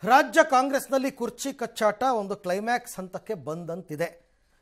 ರಾಜ್ಯ ಕಾಂಗ್ರೆಸ್ನಲ್ಲಿ ಕುರ್ಚಿ ಕಚ್ಚಾಟ ಒಂದು ಕ್ಲೈಮ್ಯಾಕ್ಸ್ ಹಂತಕ್ಕೆ ಬಂದಂತಿದೆ.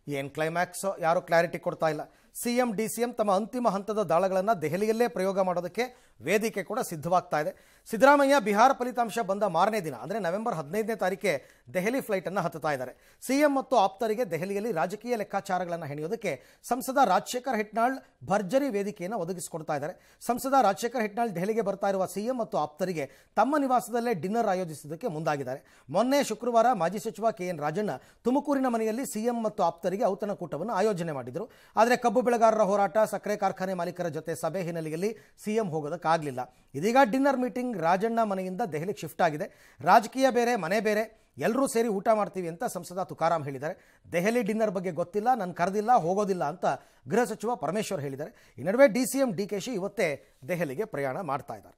ಏನು ಕ್ಲೈಮ್ಯಾಕ್ಸ್ ಯಾರು ಕ್ಲಾರಿಟಿ ಕೊಡ್ತಾ ಇಲ್ಲ. ಸಿಎಂ ಡಿಸಿಎಂ ತಮ್ಮ ಅಂತಿಮ ಹಂತದ ದಾಳಗಳನ್ನು ದೆಹಲಿಯಲ್ಲೇ ಪ್ರಯೋಗ ಮಾಡೋದಕ್ಕೆ ವೇದಿಕೆ ಕೂಡ ಸಿದ್ಧವಾಗ್ತಾ ಇದೆ. ಸಿದ್ದರಾಮಯ್ಯ ಬಿಹಾರ ಫಲಿತಾಂಶ ಬಂದ ಮಾರನೇ ದಿನ ಅಂದರೆ ನವೆಂಬರ್ 15ನೇ ತಾರೀಕೆ ದೆಹಲಿ ಫ್ಲೈಟನ್ನು ಹತ್ತುತ್ತಾ ಇದ್ದಾರೆ. ಸಿಎಂ ಮತ್ತು ಆಪ್ತರಿಗೆ ದೆಹಲಿಯಲ್ಲಿ ರಾಜಕೀಯ ಲೆಕ್ಕಾಚಾರಗಳನ್ನು ಹೆಣೆಯೋದಕ್ಕೆ ಸಂಸದ ರಾಜಶೇಖರ್ ಹಿಟ್ನಾಳ್ ಭರ್ಜರಿ ವೇದಿಕೆಯನ್ನು ಒದಗಿಸಿಕೊಡ್ತಾ ಇದ್ದಾರೆ. ಸಂಸದ ರಾಜಶೇಖರ್ ಹಿಟ್ನಾಳ್ ದೆಹಲಿಗೆ ಬರ್ತಾ ಇರುವ ಸಿಎಂ ಮತ್ತು ಆಪ್ತರಿಗೆ ತಮ್ಮ ನಿವಾಸದಲ್ಲೇ ಡಿನ್ನರ್ ಆಯೋಜಿಸುವುದಕ್ಕೆ ಮುಂದಾಗಿದ್ದಾರೆ. ಮೊನ್ನೆ ಶುಕ್ರವಾರ ಮಾಜಿ ಸಚಿವ ಕೆಎನ್ ರಾಜಣ್ಣ ತುಮಕೂರಿನ ಮನೆಯಲ್ಲಿ ಸಿಎಂ ಮತ್ತು ಆಪ್ತರಿಗೆ ಔತಣಕೂಟವನ್ನು ಆಯೋಜನೆ ಮಾಡಿದರು. ಆದರೆ ಕಬ್ಬು ಬೆಳೆಗಾರರ ಹೋರಾಟ, ಸಕ್ಕರೆ ಕಾರ್ಖಾನೆ ಮಾಲೀಕರ ಜೊತೆ ಸಭೆ ಹಿನ್ನೆಲೆಯಲ್ಲಿ ಸಿಎಂ ಹೋಗೋದಕ್ಕಾಗಲಿಲ್ಲ. ಇದೀಗ ಡಿನ್ನರ್ ಮೀಟಿಂಗ್ ರಾಜಣ್ಣ ಮನೆಯಿಂದ ದೆಹಲಿಗೆ ಶಿಫ್ಟ್ ಆಗಿದೆ. ರಾಜಕೀಯ ಬೇರೆ, ಮನೆ ಬೇರೆ, ಎಲ್ಲರೂ ಸೇರಿ ಊಟ ಮಾಡ್ತೀವಿ ಅಂತ ಸಂಸದ ತುಕಾರಾಂ ಹೇಳಿದ್ದಾರೆ. ದೆಹಲಿ ಡಿನ್ನರ್ ಬಗ್ಗೆ ಗೊತ್ತಿಲ್ಲ, ನಾನು ಕರೆದಿಲ್ಲ, ಹೋಗೋದಿಲ್ಲ ಅಂತ ಗೃಹ ಸಚಿವ ಪರಮೇಶ್ವರ್ ಹೇಳಿದ್ದಾರೆ. ಈ ನಡುವೆ ಡಿಸಿಎಂ ಡಿಕೆಶಿ ಇವತ್ತೇ ದೆಹಲಿಗೆ ಪ್ರಯಾಣ ಮಾಡ್ತಾ ಇದ್ದಾರೆ.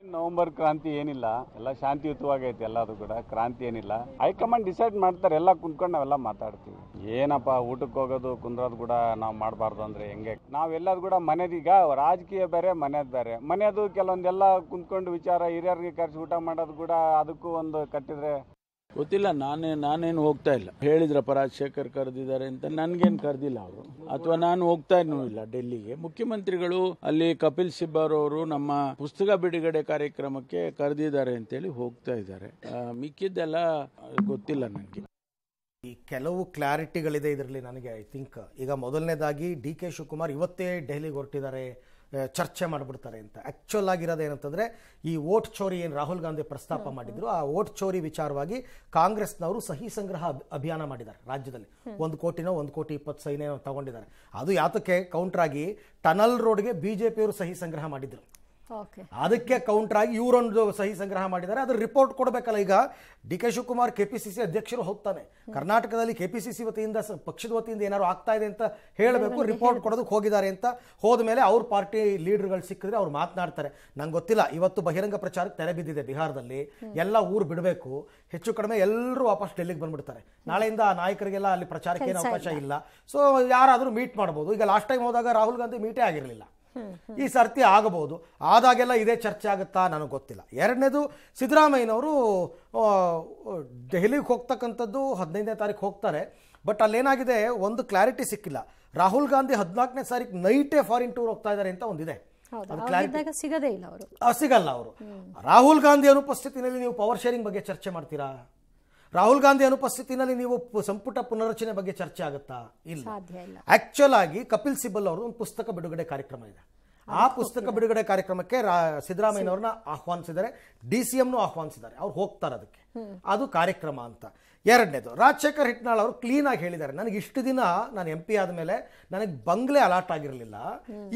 ನವೆಂಬರ್ ಕ್ರಾಂತಿ ಏನಿಲ್ಲ, ಎಲ್ಲ ಶಾಂತಿಯುತವಾಗೈತೆ. ಎಲ್ಲದು ಕೂಡ ಕ್ರಾಂತಿ ಏನಿಲ್ಲ. ಹೈಕಮಾಂಡ್ ಡಿಸೈಡ್ ಮಾಡ್ತಾರೆ, ಎಲ್ಲ ಕುಂತ್ಕೊಂಡು ನಾವೆಲ್ಲ ಮಾತಾಡ್ತೀವಿ. ಏನಪ್ಪ ಊಟಕ್ಕೆ ಹೋಗೋದು ಕುಂದ್ರೋದು ಕೂಡ ನಾವು ಮಾಡಬಾರ್ದು ಅಂದರೆ ಹೆಂಗೆ? ನಾವೆಲ್ಲದು ಕೂಡ ಮನೆದೀಗ ರಾಜಕೀಯ ಬೇರೆ, ಮನೆದು ಬೇರೆ. ಮನೆಯದು ಕೆಲವೊಂದೆಲ್ಲ ಕುಂತ್ಕೊಂಡು ವಿಚಾರ ಹಿರಿಯರಿಗೆ ಕರೆಸಿ ಊಟ ಮಾಡೋದು ಕೂಡ ಅದಕ್ಕೂ ಒಂದು ಕಟ್ಟಿದ್ರೆ ಗೊತ್ತಿಲ್ಲ. ನಾನೇನು ಹೋಗ್ತಾ ಇಲ್ಲ. ಹೇಳಿದ್ರಪ್ಪ ರಾಜಶೇಖರ್ ಕರೆದಿದ್ದಾರೆ ಅಂತ, ನನ್ಗೇನು ಕರೆದಿಲ್ಲ ಅವರು, ಅಥವಾ ನಾನು ಹೋಗ್ತಾ ಇಲ್ಲ ಡೆಲ್ಲಿಗೆ. ಮುಖ್ಯಮಂತ್ರಿಗಳು ಅಲ್ಲಿ ಕಪಿಲ್ ಸಿಬ್ಬರ್ ಅವರು ನಮ್ಮ ಪುಸ್ತಕ ಬಿಡುಗಡೆ ಕಾರ್ಯಕ್ರಮಕ್ಕೆ ಕರೆದಿದ್ದಾರೆ ಅಂತೇಳಿ ಹೋಗ್ತಾ ಇದ್ದಾರೆ. ಮಿಕ್ಕಿದ್ದೆಲ್ಲ ಗೊತ್ತಿಲ್ಲ ನನಗೆ. ಈ ಕೆಲವು ಕ್ಲಾರಿಟಿಗಳಿದೆ ಇದರಲ್ಲಿ ನನಗೆ. ಐ ಥಿಂಕ್ ಈಗ ಮೊದಲನೇದಾಗಿ ಡಿ ಕೆ ಶಿವಕುಮಾರ್ ಇವತ್ತೇ ದೆಹಲಿಗೆ ಹೊರಟಿದ್ದಾರೆ, ಚರ್ಚೆ ಮಾಡಿಬಿಡ್ತಾರೆ ಅಂತ. ಆ್ಯಕ್ಚುಲ್ ಆಗಿರೋದು ಏನಂತಂದರೆ, ಈ ವೋಟ್ ಚೋರಿ ಏನು ರಾಹುಲ್ ಗಾಂಧಿ ಪ್ರಸ್ತಾಪ ಮಾಡಿದ್ರು, ಆ ವೋಟ್ ಚೋರಿ ವಿಚಾರವಾಗಿ ಕಾಂಗ್ರೆಸ್ನವರು ಸಹಿ ಸಂಗ್ರಹ ಅಭಿಯಾನ ಮಾಡಿದ್ದಾರೆ ರಾಜ್ಯದಲ್ಲಿ. 1 ಕೋಟಿನೋ 1,20,00,000 ಸಹಿನೇನೋ ತಗೊಂಡಿದ್ದಾರೆ. ಅದು ಯಾತಕ್ಕೆ ಕೌಂಟರ್ ಆಗಿ ಟನಲ್ ರೋಡ್ಗೆ ಬಿಜೆಪಿಯವರು ಸಹಿ ಸಂಗ್ರಹ ಮಾಡಿದ್ರು. ಅದಕ್ಕೆ ಕೌಂಟರ್ ಆಗಿ ಇವರೊಂದು ಸಹಿ ಸಂಗ್ರಹ ಮಾಡಿದ್ದಾರೆ. ಅದ್ರ ರಿಪೋರ್ಟ್ ಕೊಡಬೇಕಲ್ಲ. ಈಗ ಡಿ ಕೆ ಶಿವಕುಮಾರ್ ಕೆಪಿಸಿಸಿ ಅಧ್ಯಕ್ಷರು ಹೋಗ್ತಾನೆ, ಕರ್ನಾಟಕದಲ್ಲಿ ಕೆಪಿಸಿಸಿ ವತಿಯಿಂದ ಪಕ್ಷದ ವತಿಯಿಂದ ಏನಾದ್ರು ಆಗ್ತಾ ಇದೆ ಅಂತ ಹೇಳಬೇಕು, ರಿಪೋರ್ಟ್ ಕೊಡೋದಕ್ಕೆ ಹೋಗಿದ್ದಾರೆ ಅಂತ. ಹೋದ ಮೇಲೆ ಅವ್ರ ಪಾರ್ಟಿ ಲೀಡರ್ಗಳು ಸಿಕ್ಕಿದ್ರೆ ಅವ್ರು ಮಾತನಾಡ್ತಾರೆ. ನಂಗೆ ಗೊತ್ತಿಲ್ಲ, ಇವತ್ತು ಬಹಿರಂಗ ಪ್ರಚಾರಕ್ಕೆ ತೆರೆ ಬಿದ್ದಿದೆ ಬಿಹಾರದಲ್ಲಿ. ಎಲ್ಲ ಊರು ಬಿಡಬೇಕು, ಹೆಚ್ಚು ಕಡಿಮೆ ಎಲ್ಲರೂ ವಾಪಸ್ ಡೆಲ್ಲಿಗೆ ಬಂದ್ಬಿಡ್ತಾರೆ. ನಾಳೆಯಿಂದ ಆ ನಾಯಕರಿಗೆಲ್ಲ ಅಲ್ಲಿ ಪ್ರಚಾರಕ್ಕೆ ಏನು ಅವಕಾಶ ಇಲ್ಲ. ಸೊ ಯಾರಾದರೂ ಮೀಟ್ ಮಾಡ್ಬೋದು. ಈಗ ಲಾಸ್ಟ್ ಟೈಮ್ ಹೋದಾಗ ರಾಹುಲ್ ಗಾಂಧಿ ಮೀಟೇ ಆಗಿರಲಿಲ್ಲ. ಈ ಸರ್ತಿ ಆಗಬಹುದು. ಆದಾಗೆಲ್ಲ ಇದೇ ಚರ್ಚೆ ಆಗುತ್ತಾ ನನಗೆ ಗೊತ್ತಿಲ್ಲ. ಎರಡನೇದು, ಸಿದ್ದರಾಮಯ್ಯನವರು ದೆಹಲಿಗೆ ಹೋಗ್ತಕ್ಕಂಥದ್ದು 15ನೇ ತಾರೀಕು ಹೋಗ್ತಾರೆ. ಬಟ್ ಅಲ್ಲೇನಾಗಿದೆ, ಒಂದು ಕ್ಲಾರಿಟಿ ಸಿಕ್ಕಿಲ್ಲ. ರಾಹುಲ್ ಗಾಂಧಿ 14ನೇ ತಾರೀಕು ನೈಟೇ ಫಾರಿನ್ ಟೂರ್ ಹೋಗ್ತಾ ಇದ್ದಾರೆ ಅಂತ ಒಂದಿದೆ. ಸಿಗಲ್ಲ ಅವರು. ರಾಹುಲ್ ಗಾಂಧಿ ಅನುಪಸ್ಥಿತಿನಲ್ಲಿ ನೀವು ಪವರ್ ಶೇರಿಂಗ್ ಬಗ್ಗೆ ಚರ್ಚೆ ಮಾಡ್ತೀರಾ? ರಾಹುಲ್ ಗಾಂಧಿ ಅನುಪಸ್ಥಿತಿನಲ್ಲಿ ನೀವು ಸಂಪುಟ ಪುನರಚನೆ ಬಗ್ಗೆ ಚರ್ಚೆ ಆಗುತ್ತಾ? ಇಲ್ಲ. ಆಕ್ಚುಲ್ ಆಗಿ ಕಪಿಲ್ ಸಿಬಲ್ ಅವರು ಒಂದು ಪುಸ್ತಕ ಬಿಡುಗಡೆ ಕಾರ್ಯಕ್ರಮ ಇದೆ. ಆ ಪುಸ್ತಕ ಬಿಡುಗಡೆ ಕಾರ್ಯಕ್ರಮಕ್ಕೆ ಸಿದ್ದರಾಮಯ್ಯನವ್ರನ್ನ ಆಹ್ವಾನಿಸಿದ್ದಾರೆ, ಡಿಸಿಎಂನು ಆಹ್ವಾನಿಸಿದ್ದಾರೆ. ಅವ್ರು ಹೋಗ್ತಾರೆ ಅದಕ್ಕೆ. ಅದು ಕಾರ್ಯಕ್ರಮ ಅಂತ. ಎರಡನೇದು, ರಾಜಶೇಖರ್ ಹಿಟ್ನಾಳ್ ಅವರು ಕ್ಲೀನ್ ಆಗಿ ಹೇಳಿದ್ದಾರೆ, ನನಗೆ ಇಷ್ಟು ದಿನ ನಾನು MP ಆದಮೇಲೆ ನನಗೆ ಬಂಗ್ಲೆ ಅಲಾಟ್ ಆಗಿರಲಿಲ್ಲ,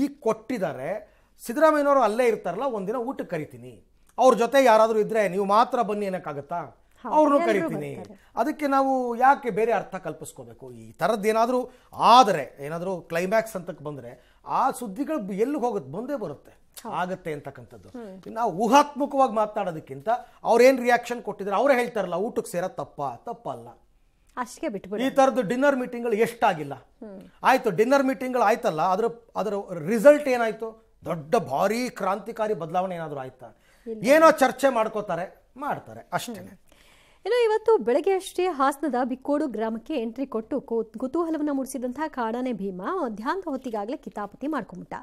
ಈಗ ಕೊಟ್ಟಿದ್ದಾರೆ. ಸಿದ್ದರಾಮಯ್ಯನವರು ಅಲ್ಲೇ ಇರ್ತಾರಲ್ಲ, ಒಂದಿನ ಊಟಕ್ಕೆ ಕರಿತೀನಿ, ಅವ್ರ ಜೊತೆ ಯಾರಾದರೂ ಇದ್ರೆ ನೀವು ಮಾತ್ರ ಬನ್ನಿ ಏನಕ್ಕಾಗತ್ತಾ? ಅವ್ರನ್ನೂ ಕರಿತೀನಿ. ಅದಕ್ಕೆ ನಾವು ಯಾಕೆ ಬೇರೆ ಅರ್ಥ ಕಲ್ಪಿಸ್ಕೋಬೇಕು? ಈ ಥರದ್ದು ಏನಾದರೂ ಆದರೆ, ಏನಾದರೂ ಕ್ಲೈಮ್ಯಾಕ್ಸ್ ಅಂತಕ್ಕೆ ಬಂದರೆ ಆ ಸುದ್ದಿಗಳು ಎಲ್ಲಿ ಹೋಗುತ್ತೆ, ಬಂದೇ ಬರುತ್ತೆ, ಆಗತ್ತೆ ಅಂತಕ್ಕಂಥದ್ದು. ನಾವು ಊಹಾತ್ಮಕವಾಗಿ ಮಾತನಾಡೋದಕ್ಕಿಂತ ಅವ್ರೇನು ರಿಯಾಕ್ಷನ್ ಕೊಟ್ಟಿದ್ದಾರೆ ಅವರೇ ಹೇಳ್ತಾರಲ್ಲ, ಊಟಕ್ಕೆ ಸೇರೋದು ತಪ್ಪಲ್ಲ. ಅಷ್ಟೇ ಬಿಟ್ಬಿಡಿ. ಈ ಥರದ್ದು ಡಿನ್ನರ್ ಮೀಟಿಂಗ್ಗಳು ಎಷ್ಟಾಗಿಲ್ಲ? ಆಯಿತು, ಡಿನ್ನರ್ ಮೀಟಿಂಗ್ಗಳು ಆಯ್ತಲ್ಲ, ಅದರ ರಿಸಲ್ಟ್ ಏನಾಯಿತು? ದೊಡ್ಡ ಭಾರೀ ಕ್ರಾಂತಿಕಾರಿ ಬದಲಾವಣೆ ಏನಾದರೂ ಆಯ್ತಾ? ಏನೋ ಚರ್ಚೆ ಮಾಡ್ತಾರೆ ಅಷ್ಟೇ. ಇನ್ನು ಇವತ್ತು ಬೆಳಗ್ಗೆ ಅಷ್ಟೇ ಹಾಸನದ ಬಿಕ್ಕೋಡು ಗ್ರಾಮಕ್ಕೆ ಎಂಟ್ರಿ ಕೊಟ್ಟು ಕುತೂಹಲವನ್ನು ಮೂಡಿಸಿದಂತಹ ಕಾಡಾನೆ ಭೀಮಾ ಮಧ್ಯಾಹ್ನದ ಹೊತ್ತಿಗಾಗಲೇ ಕಿತಾಪತಿ ಮಾಡ್ಕೊಂಬಿಟ್ಟ.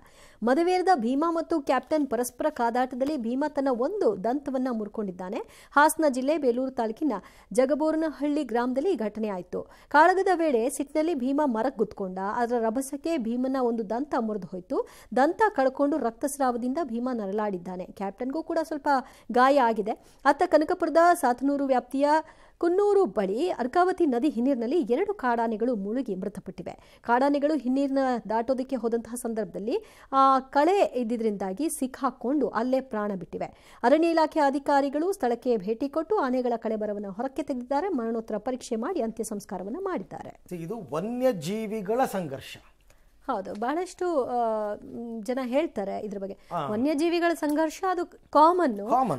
ಮದುವೇರಿದ ಭೀಮಾ ಮತ್ತು ಕ್ಯಾಪ್ಟನ್ ಪರಸ್ಪರ ಕಾದಾಟದಲ್ಲಿ ಭೀಮಾ ತನ್ನ ಒಂದು ದಂತವನ್ನು ಮುರ್ಕೊಂಡಿದ್ದಾನೆ. ಹಾಸನ ಜಿಲ್ಲೆ ಬೇಲೂರು ತಾಲೂಕಿನ ಜಗಬೋರನಹಳ್ಳಿ ಗ್ರಾಮದಲ್ಲಿ ಈ ಘಟನೆ ಆಯಿತು. ಕಾಳಗದ ವೇಳೆ ಸಿಟ್ಟಿನಲ್ಲಿ ಭೀಮಾ ಮರಕ್ಕೆ ಗುದ್ಕೊಂಡ. ಅದರ ರಭಸಕ್ಕೆ ಭೀಮನ ಒಂದು ದಂತ ಮುರಿದು ಹೋಯಿತು. ದಂತ ಕಳ್ಕೊಂಡು ರಕ್ತಸ್ರಾವದಿಂದ ಭೀಮಾ ನರಳಾಡಿದ್ದಾನೆ. ಕ್ಯಾಪ್ಟನ್ಗೂ ಕೂಡ ಸ್ವಲ್ಪ ಗಾಯ ಆಗಿದೆ. ಅತ್ತ ಕನಕಪುರದ ಸಾತನೂರು ವ್ಯಾಪ್ತಿಯ ಕುನ್ನೂರು ಬಳಿ ಅರ್ಕಾವತಿ ನದಿ ಹಿನ್ನೀರಿನಲ್ಲಿ 2 ಕಾಡಾನೆಗಳು ಮುಳುಗಿ ಮೃತಪಟ್ಟಿವೆ. ಕಾಡಾನೆಗಳು ಹಿನ್ನೀರಿನ ದಾಟೋದಕ್ಕೆ ಹೋದಂತಹ ಸಂದರ್ಭದಲ್ಲಿ ಕಳೆ ಇದ್ದಿದ್ರಿಂದಾಗಿ ಸಿಕ್ಕಾಕೊಂಡು ಅಲ್ಲೇ ಪ್ರಾಣ ಬಿಟ್ಟಿವೆ. ಅರಣ್ಯ ಇಲಾಖೆ ಅಧಿಕಾರಿಗಳು ಸ್ಥಳಕ್ಕೆ ಭೇಟಿ ಕೊಟ್ಟು ಆನೆಗಳ ಕಳೆಬರವನ್ನು ಹೊರಕ್ಕೆ ತೆಗೆದಿದ್ದಾರೆ. ಮರಣೋತ್ತರ ಪರೀಕ್ಷೆ ಮಾಡಿ ಅಂತ್ಯ ಸಂಸ್ಕಾರವನ್ನು ಮಾಡಿದ್ದಾರೆ. ಇದು ವನ್ಯಜೀವಿಗಳ ಸಂಘರ್ಷ. ಹೌದು, ಬಹಳಷ್ಟು ಜನ ಹೇಳ್ತಾರೆ ಇದ್ರ ಬಗ್ಗೆ. ವನ್ಯಜೀವಿಗಳ ಸಂಘರ್ಷ ಅದು ಕಾಮನ್.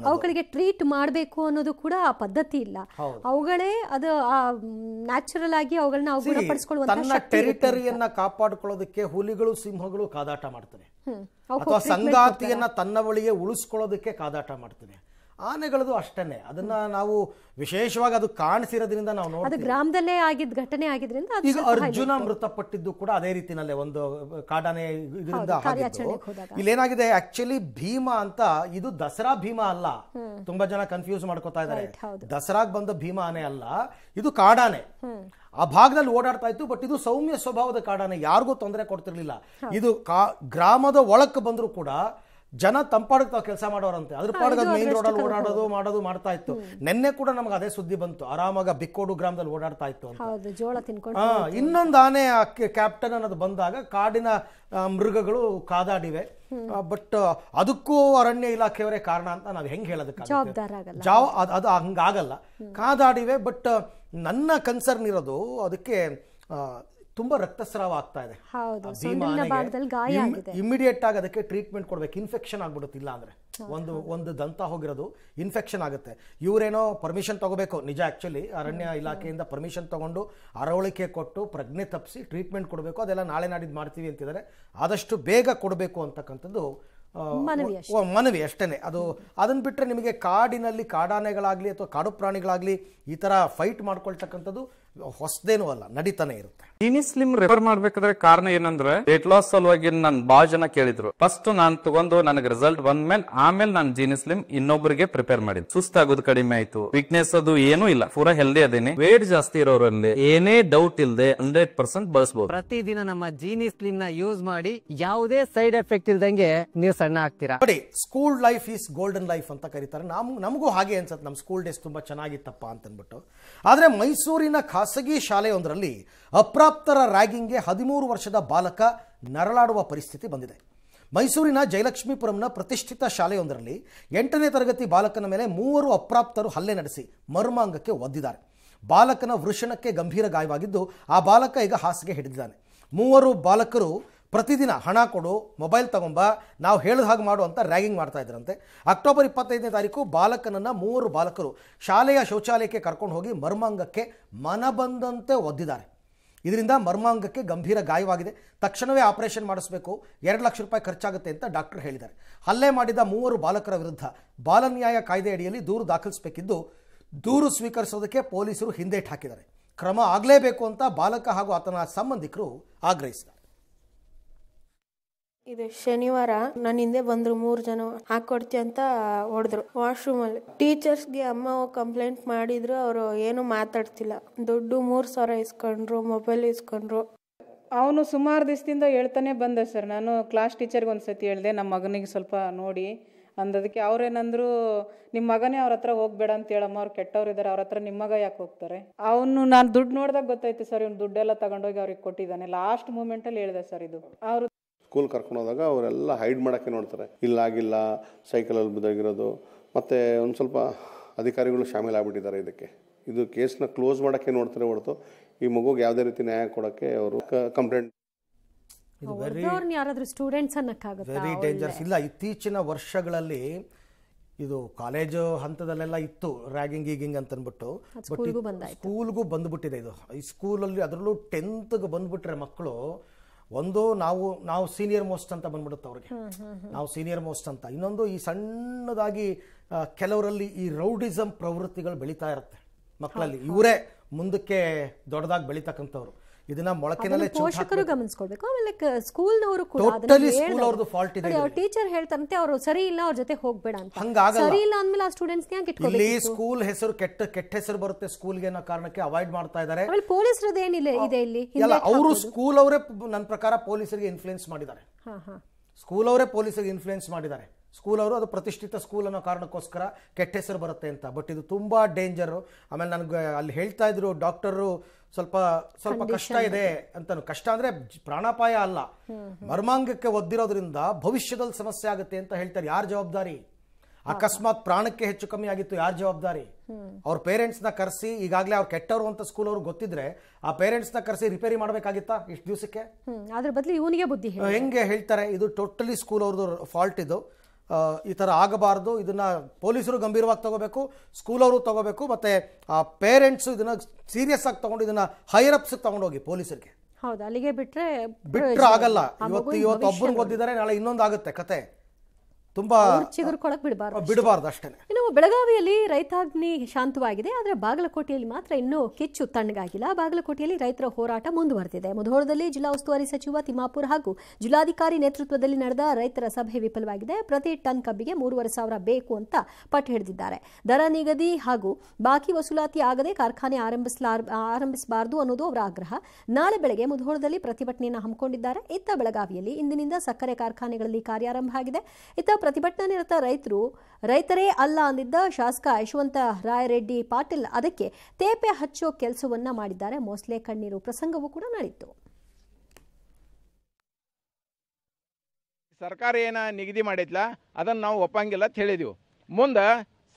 ಅವುಗಳಿಗೆ ಟ್ರೀಟ್ ಮಾಡಬೇಕು ಅನ್ನೋದು ಕೂಡ ಆ ಪದ್ಧತಿ ಇಲ್ಲ. ಅವುಗಳೇ ಅದು ನ್ಯಾಚುರಲ್ ಆಗಿ ಅವುಗಳನ್ನ ತನ್ನ ಟೆರಿಟರಿಯನ್ನ ಕಾಪಾಡಿಕೊಳ್ಳೋದಕ್ಕೆ ಹುಲಿಗಳು ಸಿಂಹಗಳು ಕಾದಾಟ ಮಾಡ್ತವೆ, ಅಥವಾ ಸಂಗಾತಿಯನ್ನ ತನ್ನ ಬಳಿಗೆ ಉಳಿಸ್ಕೊಳ್ಳೋದಕ್ಕೆ ಕಾದಾಟ ಮಾಡ್ತವೆ. ಆನೆಗಳದು ಅಷ್ಟೇನೆ. ಅದನ್ನ ನಾವು ವಿಶೇಷವಾಗಿ ಅದು ಕಾಣಿಸಿರೋದ್ರಿಂದ ನಾವು ಅದು ನೋಡ್ತೀವಿ. ಗ್ರಾಮದಲ್ಲೇ ಆಗಿದ್ದ ಘಟನೆ ಆಗಿದ್ರಿಂದ ಅದು ಈಗ ಅರ್ಜುನ ಮೃತಪಟ್ಟಿದ್ದು ಕೂಡ ಅದೇ ರೀತಿನಲ್ಲೇ ಒಂದು ಕಾಡಾನೆ ಇದರಿಂದ ಆಗಿದ್ದು. ಇಲ್ಲೇನಾಗಿದೆ, ಆಕ್ಚುಲಿ ಭೀಮಾ ಅಂತ ಇದು ದಸರಾ ಭೀಮಾ ಅಲ್ಲ, ತುಂಬಾ ಜನ ಕನ್ಫ್ಯೂಸ್ ಮಾಡ್ಕೋತಾ ಇದ್ದಾರೆ. ದಸರಾಗ್ ಬಂದ ಭೀಮಾ ಆನೆ ಅಲ್ಲ, ಇದು ಕಾಡಾನೆ. ಆ ಭಾಗದಲ್ಲಿ ಓಡಾಡ್ತಾ ಇತ್ತು, ಬಟ್ ಇದು ಸೌಮ್ಯ ಸ್ವಭಾವದ ಕಾಡಾನೆ, ಯಾರಿಗೂ ತೊಂದರೆ ಕೊಡ್ತಿರ್ಲಿಲ್ಲ. ಇದು ಗ್ರಾಮದ ಒಳಕ್ಕೆ ಬಂದ್ರು ಕೂಡ ಜನ ತಂಪಾಡಕ್ಕೆ ತಾವು ಕೆಲಸ ಮಾಡೋರಂತೆ, ಅದ್ರ ಪಾಡಿಗೆ ಮೇನ್ ರೋಡಲ್ಲಿ ಓಡಾಡೋದು ಮಾಡ್ತಾ ಇತ್ತು. ನಿನ್ನೆ ಕೂಡ ನಮ್ಗೆ ಅದೇ ಸುದ್ದಿ ಬಂತು, ಆರಾಮಾಗ ಬಿಕ್ಕೋಡು ಗ್ರಾಮದಲ್ಲಿ ಓಡಾಡ್ತಾ ಇತ್ತು ಅಂತ. ಜೋಳ ತಿನ್ಕೊಂಡು ಇನ್ನೊಂದು ಆನೆ ಕ್ಯಾಪ್ಟನ್ ಅನ್ನೋದು ಬಂದಾಗ ಕಾಡಿನ ಮೃಗಗಳು ಕಾದಾಡಿವೆ. ಬಟ್ ಅದಕ್ಕೂ ಅರಣ್ಯ ಇಲಾಖೆಯವರೇ ಕಾರಣ ಅಂತ ನಾವು ಹೆಂಗ್ ಹೇಳೋದಕ್ಕಾಗುತ್ತೆ? ಅದು ಹಂಗಾಗಲ್ಲ, ಕಾದಾಡಿವೆ. ಬಟ್ ನನ್ನ ಕನ್ಸರ್ನ್ ಇರೋದು ಅದಕ್ಕೆ ತುಂಬಾ ರಕ್ತಸ್ರಾವ ಆಗ್ತಾ ಇದೆ. ಇಮಿಡಿಯೇಟ್ ಆಗಿ ಅದಕ್ಕೆ ಟ್ರೀಟ್ಮೆಂಟ್ ಕೊಡ್ಬೇಕು, ಇನ್ಫೆಕ್ಷನ್ ಆಗ್ಬಿಡುತ್ತೆ. ಇಲ್ಲ ಅಂದ್ರೆ ಒಂದು ದಂತ ಹೋಗಿರೋದು ಇನ್ಫೆಕ್ಷನ್ ಆಗುತ್ತೆ. ಇವರೇನೋ ಪರ್ಮಿಷನ್ ತಗೋಬೇಕು ನಿಜ, ಆಕ್ಚುಲಿ ಅರಣ್ಯ ಇಲಾಖೆಯಿಂದ ಪರ್ಮಿಷನ್ ತಗೊಂಡು ಅರವಳಿಕೆ ಕೊಟ್ಟು ಪ್ರಜ್ಞೆ ತಪ್ಪಿಸಿ ಟ್ರೀಟ್ಮೆಂಟ್ ಕೊಡಬೇಕು. ಅದೆಲ್ಲ ನಾಳೆ ನಾಡಿದ್ದು ಮಾಡ್ತೀವಿ ಅಂತಿದ್ದಾರೆ. ಆದಷ್ಟು ಬೇಗ ಕೊಡಬೇಕು ಅಂತಕ್ಕಂಥದ್ದು ಮನವಿ ಅಷ್ಟೇನೆ. ಅದನ್ನ ಬಿಟ್ಟರೆ ನಿಮಗೆ ಕಾಡಿನಲ್ಲಿ ಕಾಡಾನೆಗಳಾಗ್ಲಿ ಅಥವಾ ಕಾಡು ಪ್ರಾಣಿಗಳಾಗ್ಲಿ ಈ ತರ ಫೈಟ್ ಮಾಡ್ಕೊಳ್ತಕ್ಕಂಥದ್ದು ಹೊಸದೇನೂ ಅಲ್ಲ, ನಡೀತಾನೆ ಇರುತ್ತೆ. ಜೀನಿ ಸ್ಲಿಮ್ ರೆಫರ್ ಮಾಡ್ಬೇಕಾದ್ರೆ ಕಾರಣ ಏನಂದ್ರೆ ವೇಟ್ ಲಾಸ್ ಸಲುವಾಗಿ ನನ್ ಬಾಳ ಜನ ಕೇಳಿದ್ರು. ಫಸ್ಟ್ ನಾನ್ ತಗೊಂಡು ನನಗೆ ರಿಸಲ್ಟ್ ಬಂದ್ಮೇಲೆ ಆಮೇಲೆ ನಾನು ಜೀನಿ ಸ್ಲಿಮ್ ಇನ್ನೊಬ್ಬರಿಗೆ ಪ್ರಿಪೇರ್ ಮಾಡಿದ್. ಸುಸ್ತಾಗೋದು ಕಡಿಮೆ ಆಯ್ತು, ವೀಕ್ನೆಸ್ ಅದು ಏನೂ ಇಲ್ಲ, ಪೂರಾ ಹೆಲ್ದಿ ಅದೇನೆ. ವೇಟ್ ಜಾಸ್ತಿ ಇರೋರಲ್ಲಿ ಏನೇ ಡೌಟ್ ಇಲ್ಲದೆ 100% ಬಳಸಬಹುದು. ಪ್ರತಿದಿನ ನಮ್ಮ ಜೀನಿ ಸ್ಲಿಮ್ ನ ಯೂಸ್ ಮಾಡಿ ಯಾವುದೇ ಸೈಡ್ ಎಫೆಕ್ಟ್ ಇಲ್ದಂಗೆ ನೀವು ಸಣ್ಣ ಆಗ್ತೀರಾ. ನೋಡಿ, school life is golden life ಅಂತ ಕರೀತಾರೆ. ನಮಗೂ ಹಾಗೆ ಅನ್ಸುತ್ತೆ, ನಮ್ಮ ಸ್ಕೂಲ್ ಡೇಸ್ ತುಂಬಾ ಚೆನ್ನಾಗಿತ್ತಪ್ಪ ಅಂತನ್ಬಿಟ್ಟು. ಆದ್ರೆ ಮೈಸೂರಿನ ಖಾಸಗಿ ಶಾಲೆಯೊಂದರಲ್ಲಿ ಅಪ್ರಾಪ್ತರ ರ್ಯಾಗಿಂಗ್ಗೆ 13 ವರ್ಷದ ಬಾಲಕ ನರಳಾಡುವ ಪರಿಸ್ಥಿತಿ ಬಂದಿದೆ. ಮೈಸೂರಿನ ಜಯಲಕ್ಷ್ಮೀಪುರಂನ ಪ್ರತಿಷ್ಠಿತ ಶಾಲೆಯೊಂದರಲ್ಲಿ 8ನೇ ತರಗತಿ ಬಾಲಕನ ಮೇಲೆ 3 ಅಪ್ರಾಪ್ತರು ಹಲ್ಲೆ ನಡೆಸಿ ಮರ್ಮಾಂಗಕ್ಕೆ ಒದ್ದಿದ್ದಾರೆ. ಬಾಲಕನ ವೃಷಣಕ್ಕೆ ಗಂಭೀರ ಗಾಯವಾಗಿದ್ದು ಆ ಬಾಲಕ ಈಗ ಹಾಸಿಗೆ ಹಿಡಿದಿದ್ದಾನೆ. 3 ಬಾಲಕರು ಪ್ರತಿದಿನ ಹಣ ಕೊಡು, ಮೊಬೈಲ್ ತಗೊಂಬ, ನಾವು ಹೇಳಿದ ಹಾಗೆ ಮಾಡು ಅಂತ ರ್ಯಾಗಿಂಗ್ ಮಾಡ್ತಾ ಇದ್ರಂತೆ. ಅಕ್ಟೋಬರ್ 25ನೇ ತಾರೀಕು ಬಾಲಕನನ್ನು 3 ಬಾಲಕರು ಶಾಲೆಯ ಶೌಚಾಲಯಕ್ಕೆ ಕರ್ಕೊಂಡು ಹೋಗಿ ಮರ್ಮಾಂಗಕ್ಕೆ ಮನಬಂದಂತೆ ಒದ್ದಿದ್ದಾರೆ. ಇದರಿಂದ ಮರ್ಮಾಂಗಕ್ಕೆ ಗಂಭೀರ ಗಾಯವಾಗಿದೆ. ತಕ್ಷಣವೇ ಆಪರೇಷನ್ ಮಾಡಿಸಬೇಕು, 2 ಲಕ್ಷ ರೂಪಾಯಿ ಖರ್ಚಾಗುತ್ತೆ ಅಂತ ಡಾಕ್ಟರ್ ಹೇಳಿದ್ದಾರೆ. ಹಲ್ಲೆ ಮಾಡಿದ 3 ಬಾಲಕರ ವಿರುದ್ಧ ಬಾಲನ್ಯಾಯ ಕಾಯ್ದೆ ಅಡಿಯಲ್ಲಿ ದೂರು ದಾಖಲಿಸಬೇಕಿದ್ದು ದೂರು ಸ್ವೀಕರಿಸೋದಕ್ಕೆ ಪೊಲೀಸರು ಹಿಂದೇಟು ಹಾಕಿದ್ದಾರೆ. ಕ್ರಮ ಆಗಲೇಬೇಕು ಅಂತ ಬಾಲಕ ಹಾಗೂ ಆತನ ಸಂಬಂಧಿಕರು ಆಗ್ರಹಿಸಿದ್ದಾರೆ. ಇದು ಶನಿವಾರ ನನ್ನ ಹಿಂದೆ ಬಂದ್ರು 3 ಜನ, ಹಾಕೊಡ್ತಿ ಅಂತ ಹೊಡೆದ್ರು ವಾಶ್ರೂಮ್ ಅಲ್ಲಿ. ಟೀಚರ್ಸ್ಗೆ ಅಮ್ಮ ಕಂಪ್ಲೇಂಟ್ ಮಾಡಿದ್ರು, ಅವರು ಏನು ಮಾತಾಡ್ತಿಲ್ಲ. ದುಡ್ಡು 3,000 ಇಸ್ಕೊಂಡ್ರು, ಮೊಬೈಲ್ ಇಸ್ಕೊಂಡ್ರು. ಅವನು ಸುಮಾರು ದಿವಸದಿಂದ ಹೇಳ್ತಾನೆ ಬಂದೆ ಸರ್. ನಾನು ಕ್ಲಾಸ್ ಟೀಚರ್ಗೆ ಒಂದ್ಸತಿ ಹೇಳಿದೆ, ನಮ್ಮ ಮಗನಿಗೆ ಸ್ವಲ್ಪ ನೋಡಿ ಅಂದದಕ್ಕೆ ಅವ್ರೇನಂದ್ರು, ನಿಮ್ಮ ಮಗನೇ ಅವ್ರ ಹತ್ರ ಹೋಗ್ಬೇಡ ಅಂತ ಹೇಳಮ್ಮ, ಅವ್ರು ಕೆಟ್ಟವ್ರು ಇದ್ದಾರೆ, ಅವ್ರ ಹತ್ರ ನಿಮ್ಮ ಮಗ ಯಾಕೆ ಹೋಗ್ತಾರೆ. ಅವನು ನಾನು ದುಡ್ಡು ನೋಡಿದಾಗ ಗೊತ್ತಾಯ್ತು ಸರ್, ಇವ್ನು ದುಡ್ಡೆಲ್ಲ ತಗೊಂಡೋಗಿ ಅವ್ರಿಗೆ ಕೊಟ್ಟಿದ್ದಾನೆ. ಲಾಸ್ಟ್ ಮೂಮೆಂಟಲ್ಲಿ ಹೇಳಿದೆ ಸರ್. ಇದು ಅವರು ಸ್ಕೂಲ್ ಕರ್ಕೊಂಡು ಹೋದಾಗ ಅವರೆಲ್ಲ ಹೈಡ್ ಮಾಡೋಕ್ಕೆ ನೋಡ್ತಾರೆ, ಇಲ್ಲಾಗಿಲ್ಲ, ಸೈಕಲಲ್ಲಿ ಬಿದ್ದೋಗಿರೋದು. ಮತ್ತು ಒಂದು ಸ್ವಲ್ಪ ಅಧಿಕಾರಿಗಳು ಶಾಮೀಲಾಗ್ಬಿಟ್ಟಿದ್ದಾರೆ ಇದಕ್ಕೆ. ಇದು ಕೇಸ್ನ ಕ್ಲೋಸ್ ಮಾಡೋಕ್ಕೆ ನೋಡ್ತಾರೆ ಹೊರತು ಈ ಮಗುಗೆ ಯಾವುದೇ ರೀತಿ ನ್ಯಾಯ ಕೊಡೋಕ್ಕೆ ಅವರು ಕಂಪ್ಲೇಂಟ್ ವೆರಿ ಡೇಂಜರ್ಸ್. ಇಲ್ಲ, ಇತ್ತೀಚಿನ ವರ್ಷಗಳಲ್ಲಿ ಇದು ಕಾಲೇಜು ಹಂತದಲ್ಲೆಲ್ಲ ಇತ್ತು ರ್ಯಾಗಿಂಗ್ ಗೀಗಿಂಗ್ ಅಂತನ್ಬಿಟ್ಟು, ಬಟ್ ಸ್ಕೂಲ್ಗೂ ಬಂದ್ಬಿಟ್ಟಿದೆ ಇದು. ಈ ಸ್ಕೂಲಲ್ಲಿ ಅದರಲ್ಲೂ 10ಗೆ ಬಂದ್ಬಿಟ್ರೆ ಮಕ್ಕಳು, ಒಂದು ನಾವು ಸೀನಿಯರ್ ಮೋಸ್ಟ್ ಅಂತ ಬಂದ್ಬಿಡುತ್ತೆ ಅವ್ರಿಗೆ, ನಾವು ಸೀನಿಯರ್ ಮೋಸ್ಟ್ ಅಂತ. ಇನ್ನೊಂದು ಈ ಸಣ್ಣದಾಗಿ ಕೆಲವರಲ್ಲಿ ಈ ರೌಡಿಸಮ್ ಪ್ರವೃತ್ತಿಗಳು ಬೆಳೀತಾ ಇರುತ್ತೆ ಮಕ್ಕಳಲ್ಲಿ. ಇವರೇ ಮುಂದಕ್ಕೆ ದೊಡ್ಡದಾಗಿ ಬೆಳೀತಕ್ಕಂಥವ್ರು. ಇದನ್ನ ಮೊಳಕೆನಲ್ಲೇ ಪೋಷಕರು ಗಮನಿಸ್ಕೊಳ್ಬೇಕು. ಆಮೇಲೆ ಸ್ಕೂಲ್ನವರು ಕೂಡ ಫಾಲ್ಟ್ ಇದೆ. ಟೀಚರ್ ಹೇಳ್ತಾರಂತೆ ಅವರು ಸರಿ ಇಲ್ಲ, ಅವ್ರ ಜೊತೆ ಹೋಗ್ಬೇಡ ಅಂತ. ಹಂಗಾಗಲ್ಲ. ಸರಿ ಇಲ್ಲ ಅಂದ್ಮೇಲೆ ಆ ಸ್ಟೂಡೆಂಟ್ಸ್ ಇಲ್ಲಿ ಸ್ಕೂಲ್ ಹೆಸರು ಕೆಟ್ಟ ಹೆಸರು ಬರುತ್ತೆ ಸ್ಕೂಲ್ಗೆ ಅನ್ನೋ ಕಾರಣಕ್ಕೆ ಅವಾಯ್ಡ್ ಮಾಡ್ತಾ ಇದ್ದಾರೆ. ಪೊಲೀಸರದ್ದು ಏನಿಲ್ಲ ಇದೆ ಇಲ್ಲಿ. ಅವರು ಸ್ಕೂಲ್ ಅವರೇ ನನ್ನ ಪ್ರಕಾರ ಪೊಲೀಸರಿಗೆ ಇನ್ಫ್ಲೂಯೆನ್ಸ್ ಮಾಡಿದ್ದಾರೆ. ಸ್ಕೂಲ್ ಅವರೇ ಪೊಲೀಸರಿಗೆ ಇನ್ಫ್ಲೂಯೆನ್ಸ್ ಮಾಡಿದ್ದಾರೆ. ಸ್ಕೂಲ್ ಅವರು ಅದು ಪ್ರತಿಷ್ಠಿತ ಸ್ಕೂಲ್ ಅನ್ನೋ ಕಾರಣಕ್ಕೋಸ್ಕರ ಕೆಟ್ಟ ಹೆಸರು ಬರುತ್ತೆ ಅಂತ. ಬಟ್ ಇದು ತುಂಬಾ ಡೇಂಜರು. ಆಮೇಲೆ ನನಗೆ ಅಲ್ಲಿ ಹೇಳ್ತಾ ಇದ್ರು ಡಾಕ್ಟರು, ಸ್ವಲ್ಪ ಕಷ್ಟ ಇದೆ ಅಂತಾನು. ಕಷ್ಟ ಅಂದ್ರೆ ಪ್ರಾಣಾಪಾಯ ಅಲ್ಲ, ಮರ್ಮಾಂಗಕ್ಕೆ ಒದ್ದಿರೋದ್ರಿಂದ ಭವಿಷ್ಯದಲ್ಲಿ ಸಮಸ್ಯೆ ಆಗುತ್ತೆ ಅಂತ ಹೇಳ್ತಾರೆ. ಯಾರು ಜವಾಬ್ದಾರಿ? ಅಕಸ್ಮಾತ್ ಪ್ರಾಣಕ್ಕೆ ಹೆಚ್ಚು ಕಮ್ಮಿ ಆಗಿತ್ತು, ಯಾರು ಜವಾಬ್ದಾರಿ? ಅವ್ರ ಪೇರೆಂಟ್ಸ್ನ ಕರೆಸಿ, ಈಗಾಗಲೇ ಅವ್ರು ಕೆಟ್ಟವರು ಅಂತ ಸ್ಕೂಲ್ ಅವ್ರಿಗೆ ಗೊತ್ತಿದ್ರೆ ಆ ಪೇರೆಂಟ್ಸ್ನ ಕರೆಸಿ ರಿಪೇರಿ ಮಾಡ್ಬೇಕಾಗಿತ್ತಾ ಇಷ್ಟು ದಿವಸಕ್ಕೆ? ಅದ್ರ ಬದಲು ಇವನಿಗೆ ಬುದ್ಧಿ ಹೆಂಗೆ ಹೇಳ್ತಾರೆ? ಇದು ಟೋಟಲಿ ಸ್ಕೂಲ್ ಅವ್ರದ್ದು ಫಾಲ್ಟ್. ಇದು ಈ ಥರ ಆಗಬಾರ್ದು. ಇದನ್ನ ಪೊಲೀಸರು ಗಂಭೀರವಾಗಿ ತಗೋಬೇಕು, ಸ್ಕೂಲ್ ಅವರು ತಗೋಬೇಕು, ಮತ್ತೆ ಆ ಪೇರೆಂಟ್ಸು ಇದನ್ನ ಸೀರಿಯಸ್ ಆಗಿ ತಗೊಂಡು ಇದನ್ನ ಹೈಯರ್ ಅಪ್ಸ್ ತಗೊಂಡೋಗಿ ಪೊಲೀಸರಿಗೆ. ಹೌದು, ಅಲ್ಲಿಗೆ ಬಿಟ್ರೆ ಆಗಲ್ಲ. ಇವತ್ತು ಒಬ್ಬರು ಓದಿದ್ದಾರೆ, ನಾಳೆ ಇನ್ನೊಂದು ಆಗುತ್ತೆ ಕತೆ. ತುಂಬಾ ಚಿಗುರ್ಕೊಳಕ್ ಬಿಡಬಾರ್ದು ಅಷ್ಟೇ. ಇನ್ನು ಬೆಳಗಾವಿಯಲ್ಲಿ ರೈತಾಗ್ನಿ ಶಾಂತವಾಗಿದೆ, ಆದರೆ ಬಾಗಲಕೋಟೆಯಲ್ಲಿ ಮಾತ್ರ ಇನ್ನೂ ಕಿಚ್ಚು ತಣ್ಣಗಾಗಿಲ್ಲ. ಬಾಗಲಕೋಟೆಯಲ್ಲಿ ರೈತರ ಹೋರಾಟ ಮುಂದುವರೆದಿದೆ. ಮುಧೋಳದಲ್ಲಿ ಜಿಲ್ಲಾ ಉಸ್ತುವಾರಿ ಸಚಿವ ತಿಮ್ಮಾಪುರ್ ಹಾಗೂ ಜಿಲ್ಲಾಧಿಕಾರಿ ನೇತೃತ್ವದಲ್ಲಿ ನಡೆದ ರೈತರ ಸಭೆ ವಿಫಲವಾಗಿದೆ. ಪ್ರತಿ ಟನ್ ಕಬ್ಬಿಗೆ 3,500 ಬೇಕು ಅಂತ ಪಟ್ಟು ಹಿಡಿದಿದ್ದಾರೆ. ದರ ನಿಗದಿ ಹಾಗೂ ಬಾಕಿ ವಸೂಲಾತಿ ಆಗದೆ ಕಾರ್ಖಾನೆ ಆರಂಭಿಸಬಾರದು ಅನ್ನೋದು ಅವರ ಆಗ್ರಹ. ನಾಳೆ ಬೆಳಗ್ಗೆ ಮುಧೋಳದಲ್ಲಿ ಪ್ರತಿಭಟನೆಯನ್ನು ಹಮ್ಮಿಕೊಂಡಿದ್ದಾರೆ. ಇತ್ತ ಬೆಳಗಾವಿಯಲ್ಲಿ ಇಂದಿನಿಂದ ಸಕ್ಕರೆ ಕಾರ್ಖಾನೆಗಳಲ್ಲಿ ಕಾರ್ಯಾರಂಭ ಆಗಿದೆ. ಇತ್ತ ಪ್ರತಿಭಟನಾ ನಿರತ ರೈತರೇ ಅಲ್ಲ ಅಂದಿದ್ದ ಶಾಸಕ ಯಶವಂತ ರಾಯರೆಡ್ಡಿ ಪಾಟೀಲ್ ಅದಕ್ಕೆ ತೇಪೆ ಹಚ್ಚೋ ಕೆಲಸವನ್ನ ಮಾಡಿದ್ದಾರೆ. ಮೊಸಳೆ ಕಣ್ಣೀರು ಪ್ರಸಂಗವೂ ಕೂಡ ನಡೆಯಿತು. ಸರ್ಕಾರ ಏನ ನಿಗದಿ ಮಾಡಿದ್ಲ ಅದನ್ನ ನಾವು ಒಪ್ಪಂಗಿಲ್ಲ ಅಂತ ಹೇಳಿದೆವು. ಮುಂದೆ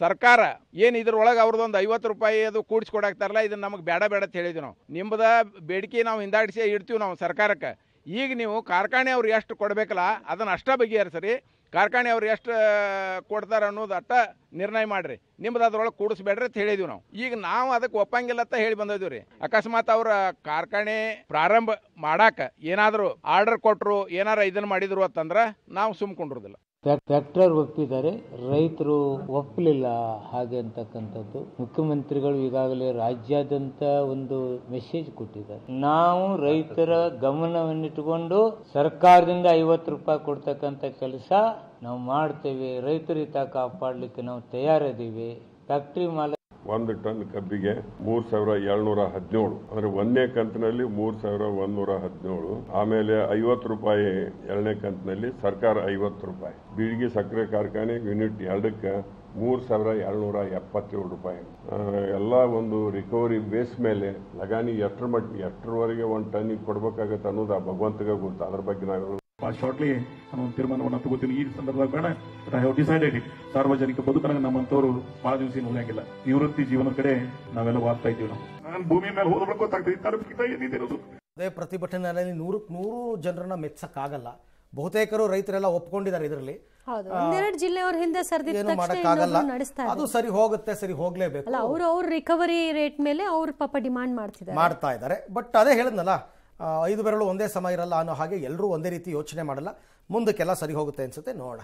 ಸರ್ಕಾರ ಏನು ಇದ್ರೊಳಗೆ ಅವ್ರದ್ದೊಂದು 50 ರೂಪಾಯಿ ಅದು ಕೂಡಿಸ್ಕೊಡಾಕ್ತಾರಲ್ಲ, ಇದನ್ನ ನಮಗೆ ಬೇಡ ಅಂತ ಹೇಳಿದ್ವಿ. ನಾವು ನಿಮ್ಮದ ಬೇಡಿಕೆ ನಾವು ಹಿಂದಾಡಿಸಿ ಇಡ್ತೀವಿ ನಾವು ಸರ್ಕಾರಕ್ಕೆ. ಈಗ ನೀವು ಕಾರ್ಖಾನೆ ಅವ್ರು ಎಷ್ಟು ಕೊಡಬೇಕಲ್ಲ ಅದನ್ನು ಅಷ್ಟ ಬಗೆಹರಿಸ್ರಿ. ಕಾರ್ಖಾನೆ ಅವ್ರು ಎಷ್ಟು ಕೊಡ್ತಾರೆ ಅನ್ನೋದು ಅಷ್ಟ ನಿರ್ಣಯ ಮಾಡ್ರಿ, ನಿಮ್ದು ಅದ್ರೊಳಗೆ ಕೂಡಿಸ್ಬೇಡ್ರಿ ಅಂತ ಹೇಳಿದ್ವಿ ನಾವು. ಈಗ ನಾವು ಅದಕ್ಕೆ ಒಪ್ಪಂಗಿಲ್ಲ ಅಂತ ಹೇಳಿ ಬಂದಿದ್ವಿ ರೀ. ಅಕಸ್ಮಾತ್ ಅವ್ರ ಕಾರ್ಖಾನೆ ಪ್ರಾರಂಭ ಮಾಡಾಕ ಏನಾದರೂ ಆರ್ಡರ್ ಕೊಟ್ಟರು, ಏನಾರ ಇದನ್ನ ಮಾಡಿದ್ರು ಅಂತಂದ್ರೆ ನಾವು ಸುಮ್ಕೊಂಡಿರೋದಿಲ್ಲ. ಫ್ಯಾಕ್ಟರ್ ಒಪ್ಪಿದ್ದಾರೆ, ರೈತರು ಒಪ್ಪಲಿಲ್ಲ ಹಾಗೆ ಅಂತಕ್ಕಂಥದ್ದು. ಮುಖ್ಯಮಂತ್ರಿಗಳು ಈಗಾಗಲೇ ರಾಜ್ಯಾದ್ಯಂತ ಒಂದು ಮೆಸೇಜ್ ಕೊಟ್ಟಿದ್ದಾರೆ. ನಾವು ರೈತರ ಗಮನವನ್ನಿಟ್ಟುಕೊಂಡು ಸರ್ಕಾರದಿಂದ 50 ರೂಪಾಯಿ ಕೊಡ್ತಕ್ಕಂಥ ಕೆಲಸ ನಾವು ಮಾಡ್ತೇವೆ. ರೈತರ ಹಿತ ಕಾಪಾಡಲಿಕ್ಕೆ ನಾವು ತಯಾರಿದ್ದೀವಿ. ಫ್ಯಾಕ್ಟ್ರಿ ಮಾಲೀಕ 1 ಟನ್ ಕಬ್ಬಿಗೆ 3,717 ಅಂದ್ರೆ ಒಂದನೇ ಕಂತಿನಲ್ಲಿ 3,117, ಆಮೇಲೆ 50 ರೂಪಾಯಿ ಎರಡನೇ ಕಂತಿನಲ್ಲಿ ಸರ್ಕಾರ 50 ರೂಪಾಯಿ. ಬೀಳ್ಗಿ ಸಕ್ಕರೆ ಕಾರ್ಖಾನೆ ಯೂನಿಟ್ 2ಕ್ಕೆ 3,777 ರೂಪಾಯಿ. ಎಲ್ಲ ಒಂದು ರಿಕವರಿ ಬೇಸ್ ಮೇಲೆ ಲಗಾನಿ ಎಷ್ಟರವರೆಗೆ 1 ಟನ್ನಿಗೆ ಕೊಡ್ಬೇಕಾಗತ್ತೆ ಅನ್ನೋದು ಆ ಭಗವಂತಗೆ ಗೊತ್ತು. ಅದ್ರ ಬಗ್ಗೆ ನಾವು ಶಾರ್ಟ್ಲಿ ನಾನು ತೀರ್ಮಾನವನ್ನು ತಗೋತೀನಿ. ಈ ಸಂದರ್ಭದಾಗ ಬೇಡ, but I have decided it. ಸಾರ್ವಜನಿಕ ಬದುಕನಾಗ ನಮ್ಮಂತವ್ರು ಬಹಳ ದಿವಸ ಉಳಿಯಂಗಿಲ್ಲ. ನಿವೃತ್ತಿ ಜೀವನ ಕಡೆ ನಾವೆಲ್ಲ ಹೋಗ್ತಾ ಇದ್ದೀವಿ. ನಾನು ಭೂಮಿ ಮೇಲೆ ಹೋದ್ರೆ ಗೊತ್ತಾಗ್ತದೆ ಏನಿದೆ. ಅದೇ ಪ್ರತಿಭಟನೆಯಲ್ಲಿ 100 ಜನರನ್ನ ಮೆಚ್ಚಕ್ಕಾಗಲ್ಲ. ಬಹುತೇಕರು ರೈತರೆಲ್ಲ ಒಪ್ಕೊಂಡಿದ್ದಾರೆ ಇದರಲ್ಲಿ. ಒಂದೆರಡು ಜಿಲ್ಲೆಯವ್ರ ಹಿಂದೆ ಅದು ಸರಿ ಹೋಗುತ್ತೆ, ಸರಿ ಹೋಗ್ಲೇಬೇಕು. ಅವ್ರ ರಿಕವರಿ ರೇಟ್ ಮೇಲೆ ಅವ್ರ ಪಾಪ ಡಿಮಾಂಡ್ ಮಾಡ್ತಾ ಇದ್ದಾರೆ. ಬಟ್ ಅದೇ ಹೇಳಿದ್ನಲ್ಲ, 5 ಬೆರಳು ಒಂದೇ ಸಮ ಇರಲ್ಲ ಅನ್ನೋ ಹಾಗೆ ಎಲ್ಲರೂ ಒಂದೇ ರೀತಿ ಯೋಚನೆ ಮಾಡಲ್ಲ. ಮುಂದಕ್ಕೆಲ್ಲ ಸರಿ ಹೋಗುತ್ತೆ ಅನ್ಸುತ್ತೆ, ನೋಡೋಣ.